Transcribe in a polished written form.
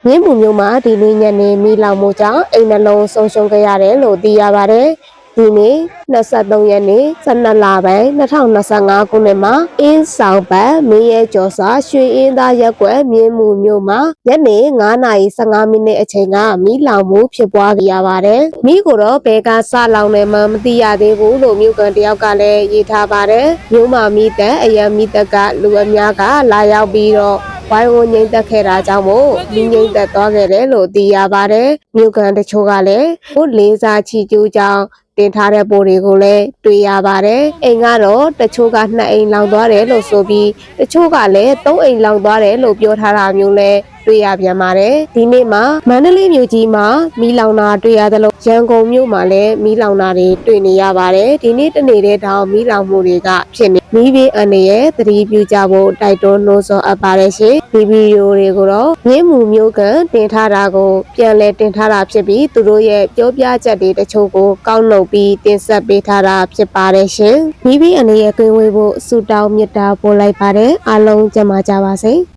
မြင်းမူမျိုးမှာဒီနေ့ညနေမီလောင်မှုကြောင့်အိမ်နှလုံးဆုံးရှုံးခဲ့ရတယ်လို့သိရပါတယ်။ဒီနေ့23ရက်နေ့12လပိုင်း2025ခုနှစ်မှာအင်းဆောင်ပတ်မင်းရဲကျော်စွာရွှေအင်းသားရက်ကွက်မြင်းမူမျိုးမှာညနေ9:15မိနစ်အချိန်ကမီလောင်မှုဖြစ်ပွားခဲ့ရပါတယ်။မီကိုတော့ဘယ်ကစလောင်နေမှမသိရသေးဘူးလို့မြို့ကန်တယောက်ကလည်းရေးထားပါတယ်။မြို့မှာမိသက်အရန်မိသက်ကလူအများကလာရောက်ပြီးတော့ဝိုင်းဝန်းငိမ့်သက်ခဲ့တာကြောင့်မို့လူငိမ့်သက်သွားခဲ့တယ်လို့သိရပါတယ်။မြို့ကန်တချို့ကလည်းဟိုလေးစားချီကျူးကြောင်းတင်ထားတဲ့ပိုတွေကိုလည်းတွေ့ရပါတယ်။အိမ်ကတော့တချို့က2အိမ်လောင်သွားတယ်လို့ဆိုပြီးတချို့ကလည်း3အိမ်လောင်သွားတယ်လို့ပြောထားတာမျိုးလည်းတွေ့ရပြန်ပါတယ်။ဒီနေ့မှာမန္တလေးမြို့ကြီးမှာမီးလောင်တာတွေ့ရသလိုရန်ကုန်မြို့မှာလည်းမီးလောင်တာတွေတွေ့နေရပါတယ်။ဒီနေ့တနေ့တည်းတောင်မီးလောင်မှုတွေကဖြစ်နေမီးဘေးအန္တရာယ်သတိပြုကြဖို့တိုက်တွန်းနှိုးဆော်အပ်ပါတယ်ရှင်။ဒီဗီဒီယိုတွေကိုတော့မြင်းမူမျိုးကန်တင်ထားတာကိုပြန်လည်တင်ထားတာဖြစ်ပြီးသူတို့ရဲ့ပြောပြချက်တွေတချို့ကိုကောက်နှုတ်ပြီးတင်ဆက်ပေးထားတာဖြစ်ပါတယ်ရှင်။မီးဘေးအန္တရာယ်ကင်းဝေးဖို့ဆုတောင်းမေတ္တာပို့လိုက်ပါတယ်။အားလုံးကျန်းမာကြပါစေ။